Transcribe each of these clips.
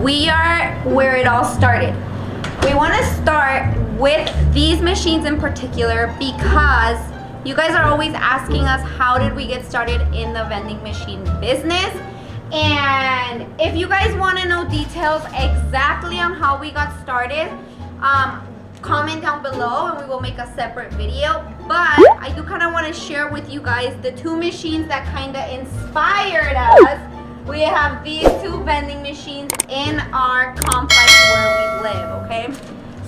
we are where it all started. We want to start with these machines in particular because you guys are always asking us how did we get started in the vending machine business. And if you guys want to know details exactly on how we got started, comment down below and we will make a separate video. But I do kind of want to share with you guys the two machines that kind of inspired us. We have these two vending machines in our complex where we live, okay?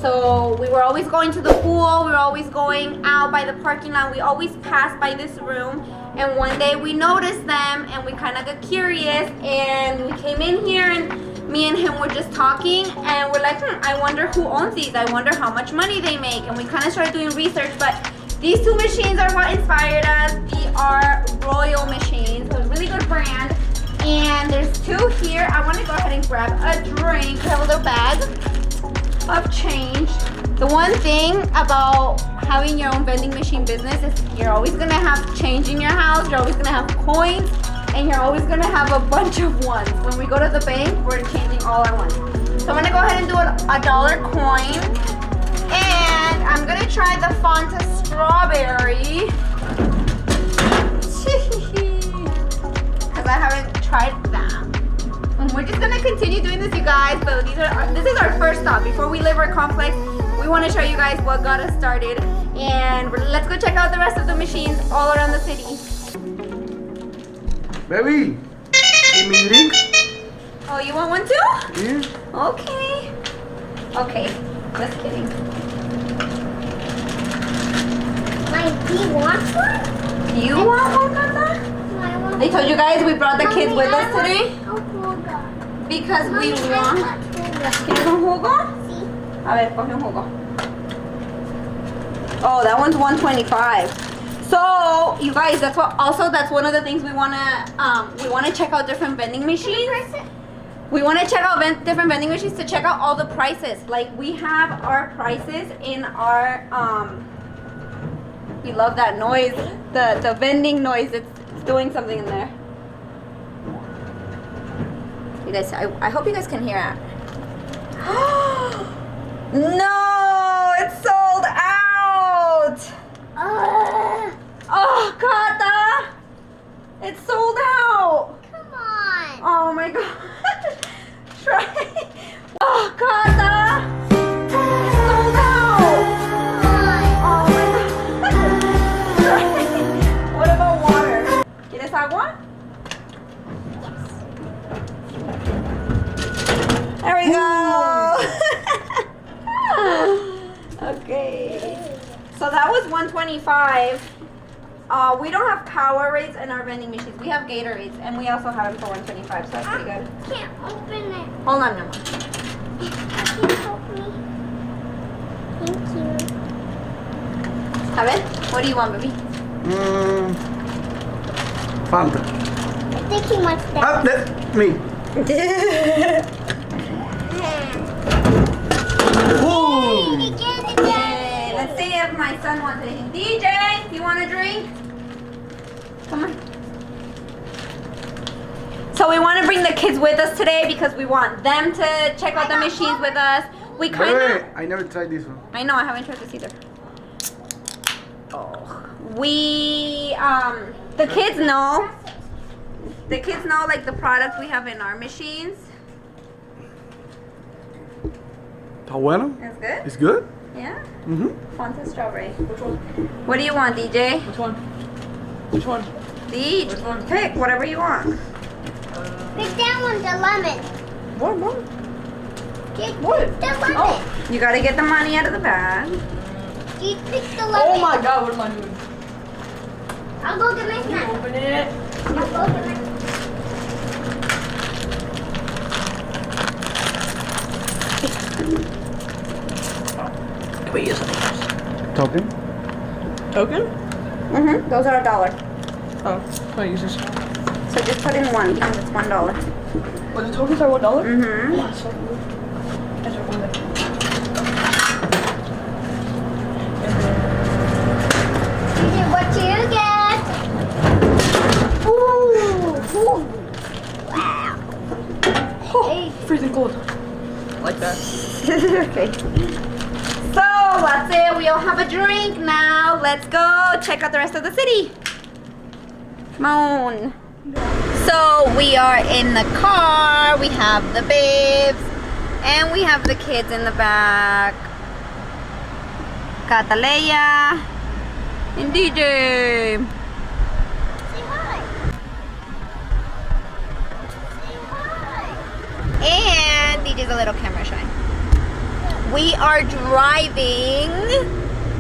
So we were always going to the pool, we were always going out by the parking lot, we always passed by this room, and one day we noticed them and we kind of got curious and we came in here and me and him were just talking and we're like, I wonder who owns these, I wonder how much money they make, and we kind of started doing research. But these two machines are what inspired us. They are Royal machines, so a really good brand. And there's two here. I want to go ahead and grab a drink. We have a little bag of change. The one thing about having your own vending machine business is you're always going to have change in your house. You're always going to have coins. And you're always going to have a bunch of ones. When we go to the bank, we're changing all our ones. So I'm going to go ahead and do a dollar coin. And I'm going to try the Fanta strawberry. Because I haven't tried that. And we're just gonna continue doing this, you guys. But this is our first stop. Before we leave our complex, we want to show you guys what got us started. And let's go check out the rest of the machines all around the city. Baby, give me a drink. Oh, you want one too? Yeah. Okay. Okay, just kidding. Do you want one? You want one, Nana? I told you guys we brought the kids with us today because we want. ¿Quieres un jugo? Sí. A ver, coge un jugo. Oh, that one's $1.25. So, you guys, that's one of the things we wanna check out different vending machines. We want to check out different vending machines to check out all the prices. Like we have our prices in our we love that noise, the vending noise. It's doing something in there. You guys, I hope you guys can hear it. No, it's sold out. Oh, Kata, it's sold out. Come on. Oh my God. Try. Oh, Kata, it's sold out. Oh my God. Try. What about water? ¿Quieres agua? There we go. Okay. So that was $1.25. We don't have Powerades in our vending machines. We have Gatorades, and we also have them for $1.25. So that's pretty good. I can't open it. Hold on, Mama. Can you help me? Thank you. Have it? What do you want, baby? I Fanta. think he wants that. Ah, that's me. Ooh. Yay. Let's see if my son wants anything. DJ, you want a drink? Come on. So we want to bring the kids with us today because we want them to check out the machines with us. We kind of... I never tried this one. I know, I haven't tried this either. Oh. We, the kids know. The kids know like the products we have in our machines. Está bueno? It's good? It's good? Yeah? Mm-hmm. Fanta strawberry. Which one? What do you want, DJ? Which one? Which one? Each. Which one? Pick whatever you want. Pick that one, the lemon. What? Pick What? the lemon. Oh. You gotta get the money out of the bag. You pick the lemon. Oh my God, what am I doing? I'll go get my snack. Open it. I'll go get my snack. Wait, use something else. Token? Token? Mm-hmm. Those are $1. Oh, I use this. So just put in one because it's $1. What, the tokens are $1? Mm-hmm. Oh, that's so cool. That's so cool. What you get? Ooh. Wow. Oh, freezing cold. Okay. So that's it. We all have a drink now. Let's go check out the rest of the city. Come on. So we are in the car. We have the babes. And we have the kids in the back. Cataleya and DJ. Say hi. Say hi. And DJ's a little camera shy. We are driving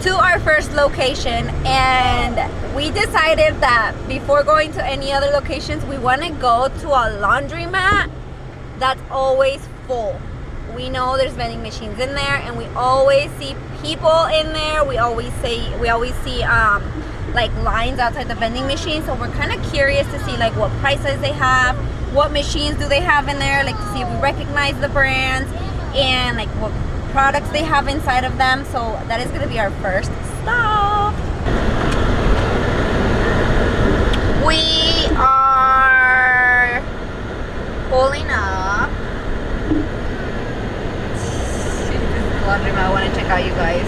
to our first location, and we decided that before going to any other locations, we want to go to a laundromat that's always full. We know there's vending machines in there, and we always see people in there. We always see like lines outside the vending machine. So we're kind of curious to see like what prices they have, what machines do they have in there, like to see if we recognize the brands, and like what products they have inside of them. So that is going to be our first stop. We are pulling up. I want to check out you guys.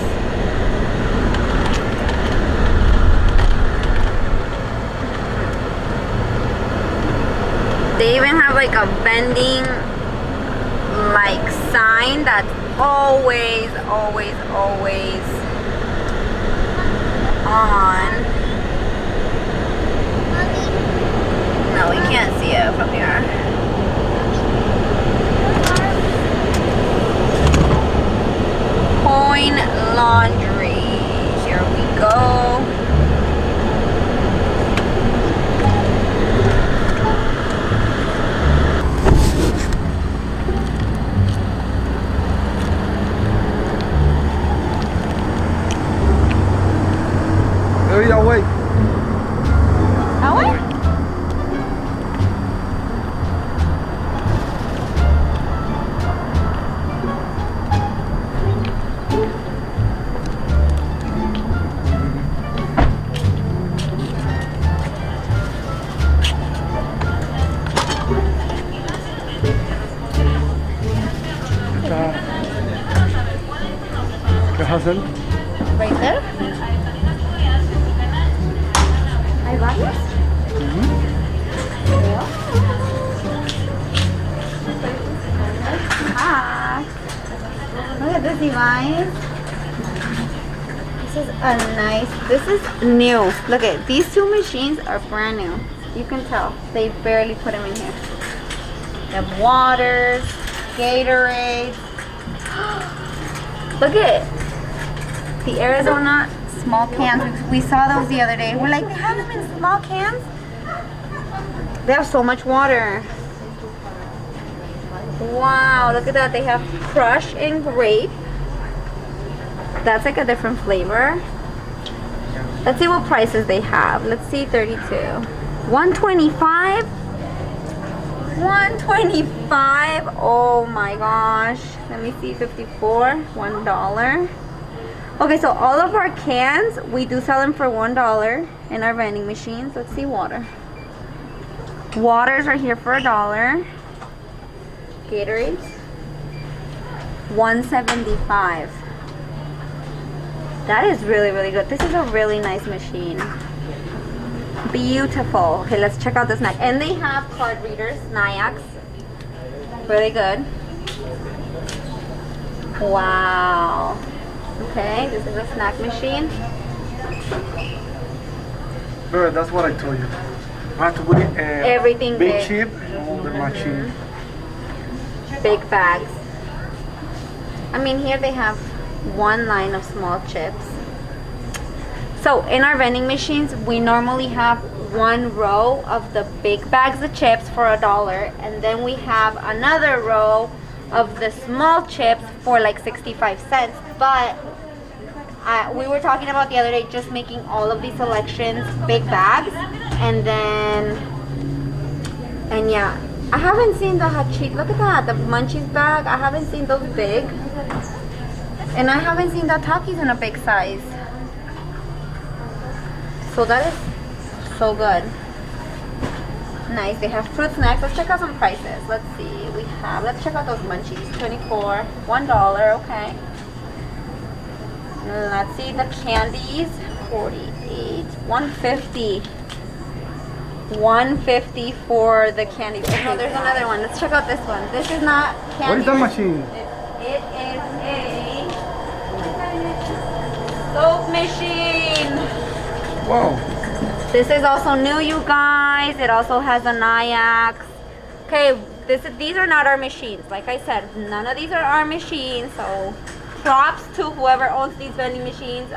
They even have like a vending like sign that's always on. No, we can't see it from here. Coin Laundry. Here we go. Maybe I'll wait. ¿Qué hacen? Right there. ¿Hay varios? Ah, look at this, you guys. This is a nice, this is new. Look at these two machines are brand new. You can tell they barely put them in here. They have waters, Gatorade. Look at the Arizona small cans. We saw those the other day. We're like, they have them in small cans? They have so much water. Wow, look at that. They have crush and grape. That's like a different flavor. Let's see what prices they have. Let's see, 32. 125. 125. Oh my gosh. Let me see, 54. $1. Okay, so all of our cans, we do sell them for $1 in our vending machines. Let's see, water. Waters are here for $1. Gatorades, $1.75. That is really, really good. This is a really nice machine. Beautiful. Okay, let's check out the snack. And they have card readers, Nyax. Really good. Wow. Okay, this is a snack machine. But that's what I told you. Have to put Everything big big. chip on the machine. Big bags. I mean, here they have one line of small chips. So in our vending machines, we normally have one row of the big bags of chips for $1, and then we have another row of the small chips for like 65 cents. But we were talking about the other day just making all of these selections big bags, and yeah, I haven't seen the hot cheese. Look at that, the munchies bag. I haven't seen those big, and I haven't seen the Takis in a big size. So that is so good. Nice. They have fruit snacks. Let's check out some prices. Let's see. Let's check out those munchies. 24, $1. Okay. Let's see the candies. 48, 150. 150 for the candies. Oh, no, there's another one. Let's check out this one. This is not candy. What is that machine? It is a soap machine. Wow. This is also new, you guys. It also has a Nayax. Okay, these are not our machines. Like I said, none of these are our machines. So props to whoever owns these vending machines.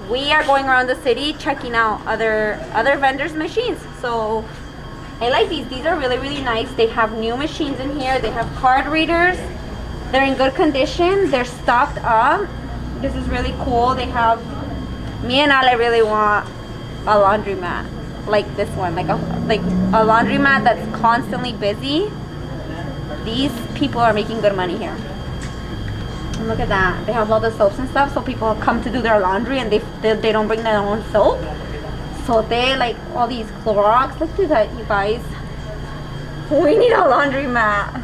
We are going around the city checking out other vendors' machines. So I like these. These are really, really nice. They have new machines in here. They have card readers. They're in good condition. They're stocked up. This is really cool. They have, me and Ale really want a laundromat like this one, like a laundromat that's constantly busy. These people are making good money here. And look at that. They have all the soaps and stuff, so people come to do their laundry and they don't bring their own soap. So they like all these Clorox. Let's do that, you guys. We need a laundromat.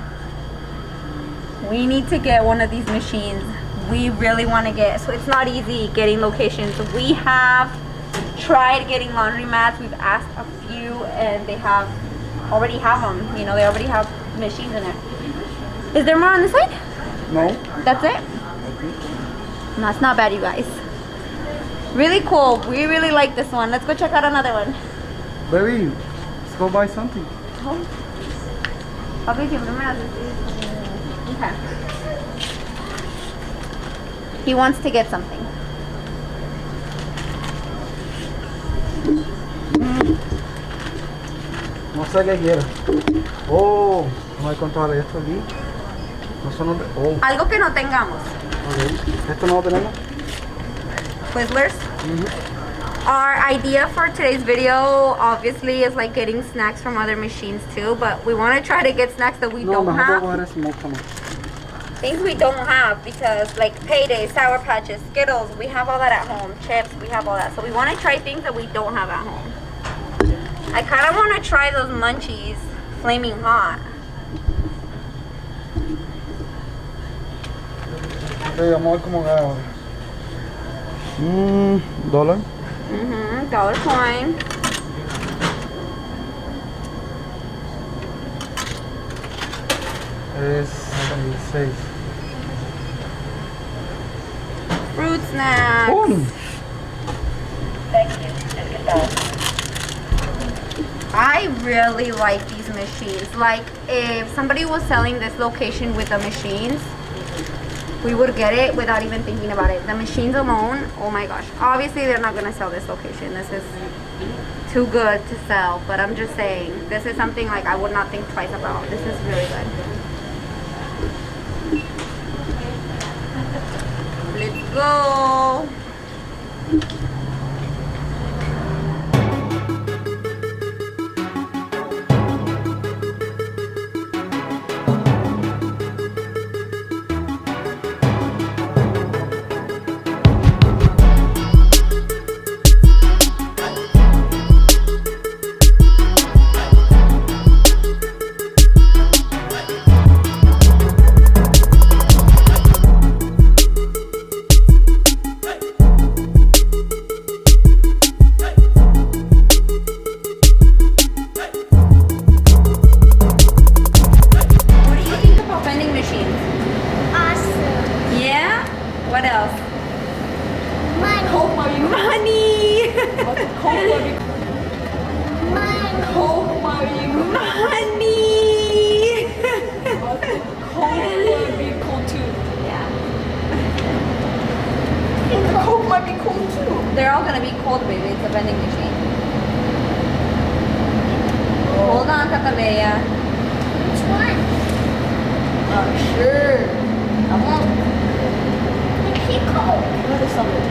We need to get one of these machines. We really want to get, so it's not easy getting locations. We have tried getting laundromats. We've asked a few and they already have them. You know, they already have machines in there. Is there more on this side? No. That's it? No, it's not bad, you guys. Really cool. We really like this one. Let's go check out another one. Baby, let's go buy something. Okay. He wants to get something. No sé qué quiero. Oh, no hay control de esto aquí. No son. Oh, Algo que no tengamos. okay. Esto no lo tenemos. Twizzlers. Our idea for today's video obviously is like getting snacks from other machines too, but we want to try to get snacks that we No, don't mejor have. voy a coger ese moco, no. Things we don't have, because like Payday, Sour Patches, Skittles, we have all that at home. Chips, we have all that. So we want to try things that we don't have at home. I kind of want to try those munchies, flaming hot. Okay, vamos a ver cómo queda ahora. $1. Dollar coin. Es 6. Fruit snacks. ¡Pum! I really like these machines. Like if somebody was selling this location with the machines, we would get it without even thinking about it. The machines alone, oh my gosh. Obviously they're not gonna sell this location. This is too good to sell, but I'm just saying, this is something like I would not think twice about. This is really good. Let's go. What else? Money. Money! Money. Money! Coke would be cool too. Yeah. Coke might be cool too. They're all gonna be cold, baby. It's a vending machine. Hold on, Catalea. Which one? Sure. Come on. Keep cold. What is something?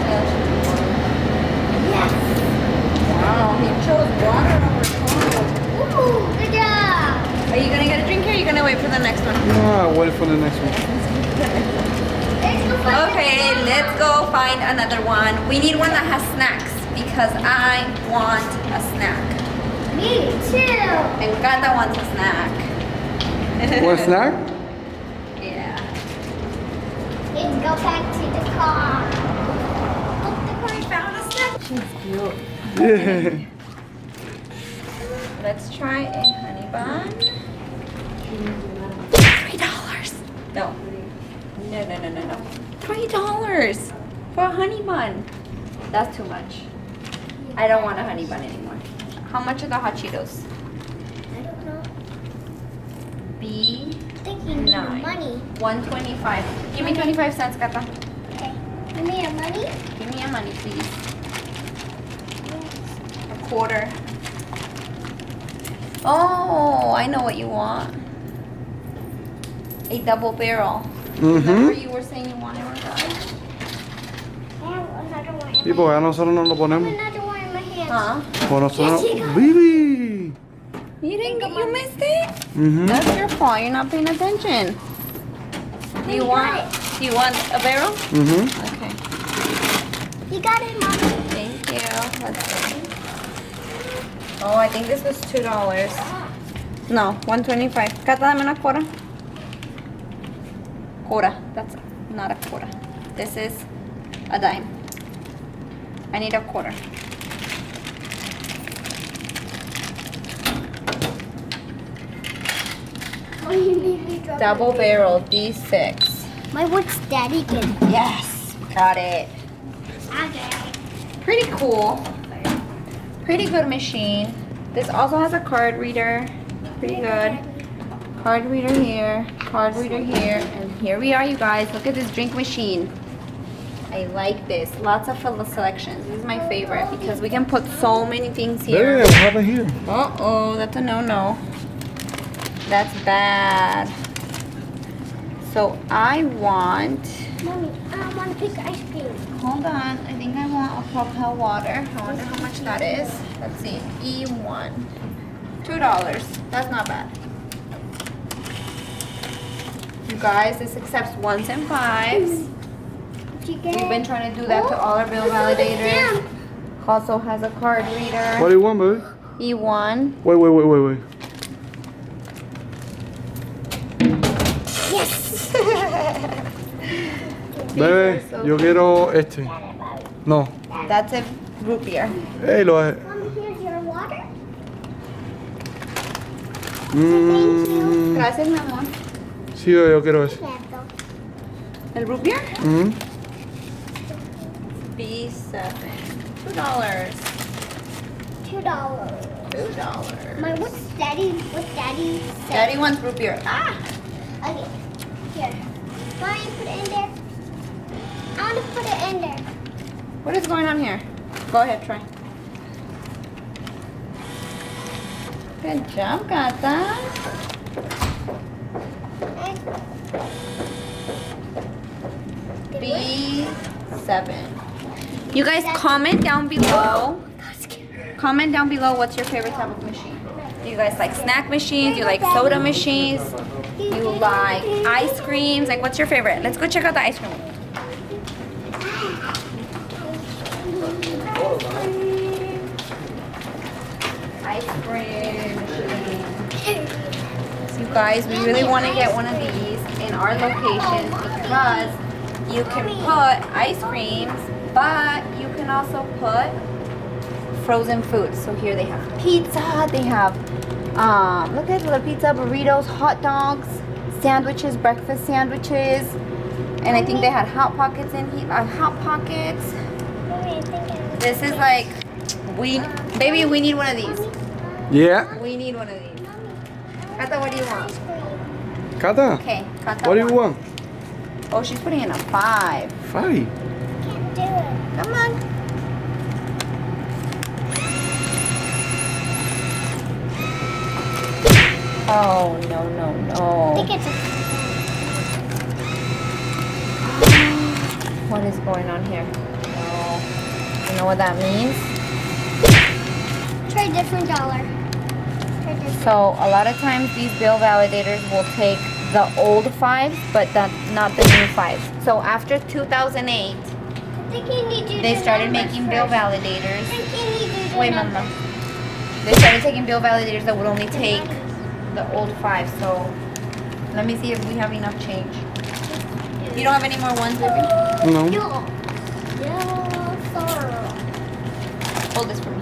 Yes. Wow, he chose water over Coke. Ooh, good job. Are you gonna get a drink here or are you gonna wait for the next one? No, wait for the next one. Let's go find Okay, let's go find another one. We need one that has snacks. because I want a snack. Me too. And Gata wants a snack. Want a snack? Yeah. Let's go back to the car. Look, the car found a snack. She's cute. Yeah. Let's try a honey bun. $3. No. No. $3 for a honey bun. That's too much. I don't want a honey bun anymore. How much are the hot Cheetos? I don't know. B I think you need Nine. money. 125. Give me 25 cents, Gata. Okay. You need your money? Give me your money, please. A quarter. Oh, I know what you want. A double barrel. Remember you were saying you wanted one, guys? I have another one in ¿Y por qué a nosotros no lo my hand. ponemos? Another one in my hand. Huh? Por nosotros. Yes, you got it. ¡Bibi! You didn't get, you missed it? Mhm. That's your fault. You're not paying attention. Do you want a barrel? Mhm. Okay. You got it, Mommy. Thank you. Let's see. Oh, I think this was $2. No, 125. Cata, dame una quarter. Quarter. That's not a quarter. This is a dime. I need a quarter. Oh, you made me drop Double it. barrel D6. My what's daddy again? Yes, got it. Okay. Pretty cool. Pretty good machine. This also has a card reader. Pretty good. Card reader here, and here we are, you guys. Look at this drink machine. I like this. Lots of selections. This is my favorite because we can put so many things There, here. what happened here? Uh-oh, that's a no-no. That's bad. So I want, Mommy, I want to pick ice cream. hold on, I think I want a Propel water. I wonder how much that is. Let's see, E1. $2. That's not bad. You guys, this accepts 1s and 5s. Did you get We've been trying to do that to all our bill validators. Also has a card reader. What do you want, baby? E1. Wait. Yes. Bebé, so yo quiero este. No. That's a root beer. Hey, lo es. Mommy, here's your water. Gracias, mi amor. Sí, bebé, yo quiero ese. El root beer? Mhm. B7. $2. $2. $2. My what's daddy say? Daddy wants root beer. Ah! Okay. Here. Mommy, put it in there. I want to put it in there. What is going on here? Go ahead, try. Good job, Gata. B7. You guys comment down below. Comment down below what's your favorite type of machine. Do you guys like snack machines? You like soda machines? You like ice creams? Like what's your favorite? Let's go check out the ice cream. Ice cream machine. So you guys, we really want to get one of these in our location because you can put ice creams, but you can also put frozen food. So here they have pizza, they have look at the pizza, burritos, hot dogs, sandwiches, breakfast sandwiches, and I think they had hot pockets in here. Hot pockets. This is like baby, we need one of these. Yeah. We need one of these. Kata, what do you want? Kata, Okay, Kata. what do you want? Oh, she's putting in a 5. 5. Can't do it. Come on. Oh, no. I think it's What is going on here? Oh, you know what that means? try different dollar. Try different. So a lot of times these bill validators will take the old 5s, but not the new 5s. So after 2008, Then can you do They the started numbers making bill first? validators. Then can you do the Wait, numbers? Mama. They started taking bill validators that would only take the old 5. So let me see if we have enough change. You don't have any more ones, baby? No. No. No, sir. Hold this for me.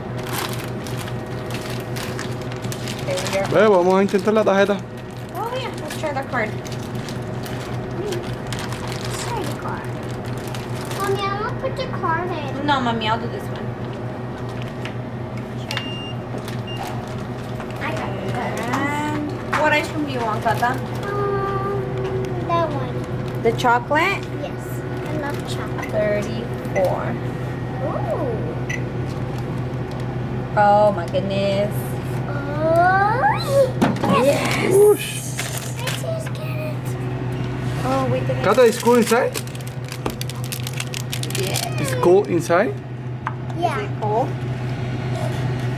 There we go. Vamos a intentar la tarjeta. Oh yeah, let's try that card. Sorry, card. Mommy, I'm gonna put the card in. No, Mommy, I'll do this one. I got it. And what ice cream do you want, Tata? That one. The chocolate? Yes. I love chocolate. 34. Ooh. Oh my goodness. Oh. Yes. Whoosh. I just get it. Oh, wait a minute. Kata, is cool inside? Yeah. Is cool inside? Yeah. Is it cool?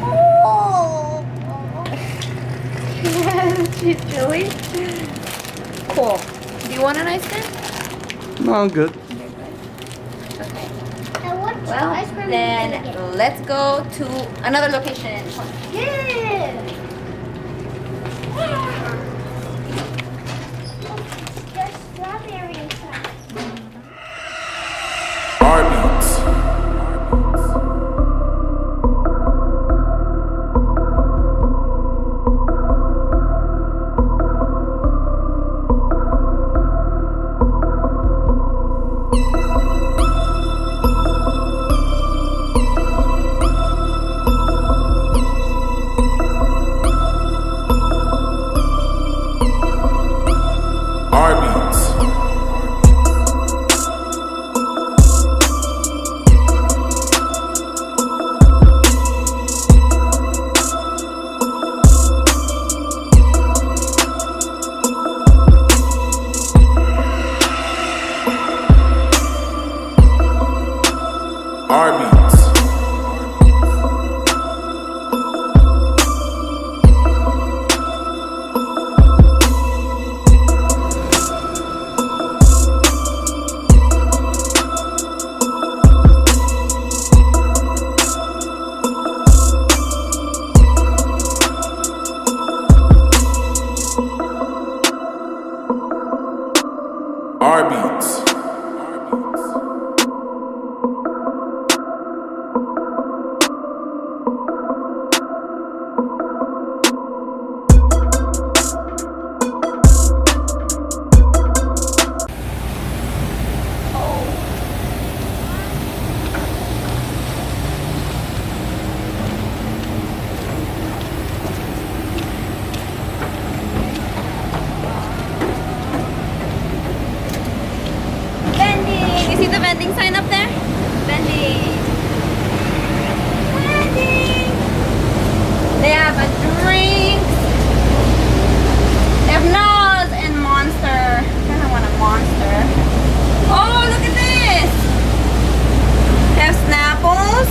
Oh. She's chilly. Cool. Do you want an ice cream? No, I'm good. Okay. Now what Well, ice cream then are you gonna let's go to another location. get? Yeah. There's strawberry inside. Heartbeats. Heartbeats. Heartbeats. Heartbeats. Vending! You see the vending sign up there? Vending! Vending! They have a drink. They have Nas and Monster. I kind of want a Monster. Oh, look at this! They have Snapples.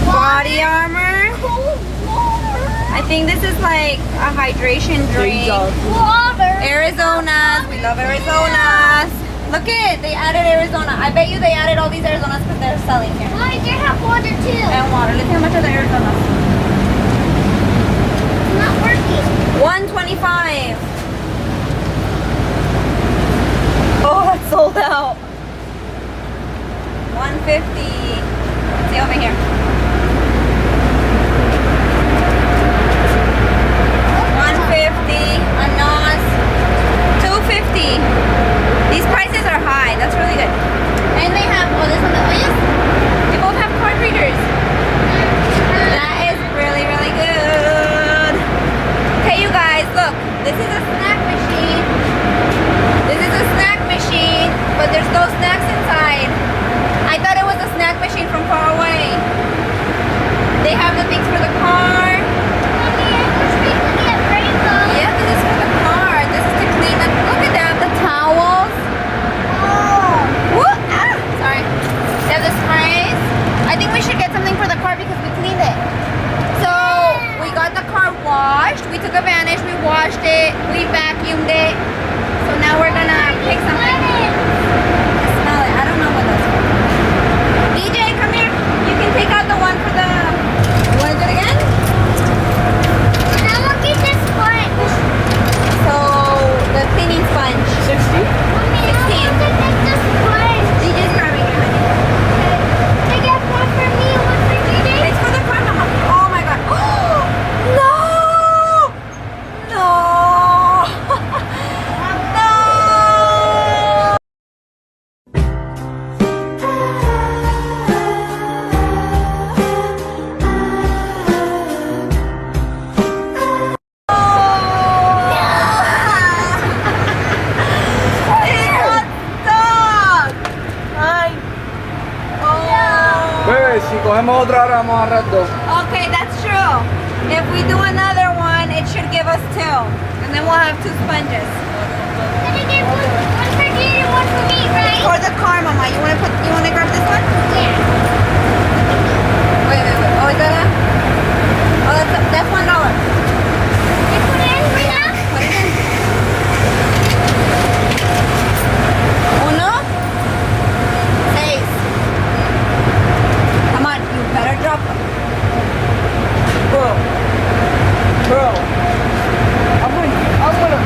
Body armor. Cold water. I think this is like a hydration drink. Water. Arizonas. We love Arizonas. Look it, they added Arizona. I bet you they added all these Arizonas because they're selling here. Why they have water too? And water. Let's see how much are the Arizonas. It's not working. 125. Oh, that's sold out. 150. See over here. 150. A Nas. 250. These prices are high. That's really good. And they have, oh, this one, oh yes. They both have card readers. That is really, really good. Okay, you guys, look. This is a snack machine. This is a snack machine, but there's no snacks inside. I thought it was a snack machine from far away. They have the things for the car. Mommy, I wish we could get rainbow. Yeah, this is for the car. This is to clean up. Look at that, the towels. Oh. Woo! Ah! Sorry. They have this Bebé, si cogemos otra hora vamos a agarrar dos. Okay, that's true. If we do another one, it should give us 2. And then we'll have 2 sponges. Gonna get one for Jade and one for me, right? For the car, Mama. You wanna grab this one? Yeah. Wait. Oh, is that a? Oh, that's $1. You put it in right now? Put it in. Uno. 6. Come on, you better drop them. Bro. I'm gonna.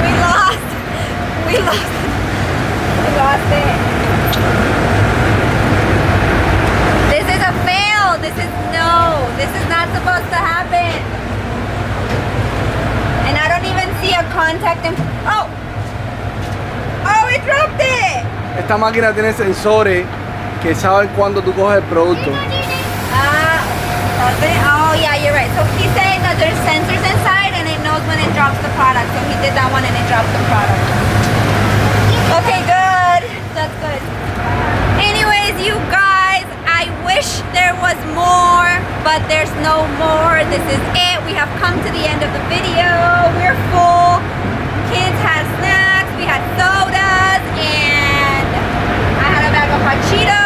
We lost. We lost it. This is a fail. This is not supposed to happen. And I don't even see a contact in. Oh, we dropped it. Esta máquina tiene sensores que saben cuando tú coges el producto. Oh yeah, you're right. So he's saying that there's sensors inside and it knows when it drops the product. So he did that one and it dropped the product. Okay, good. That's good. Anyways, you guys, I wish there was more, but there's no more. This is it. We have come to the end of the video. We're full. Kids had snacks, we had sodas, and I had a bag of hot Cheetos.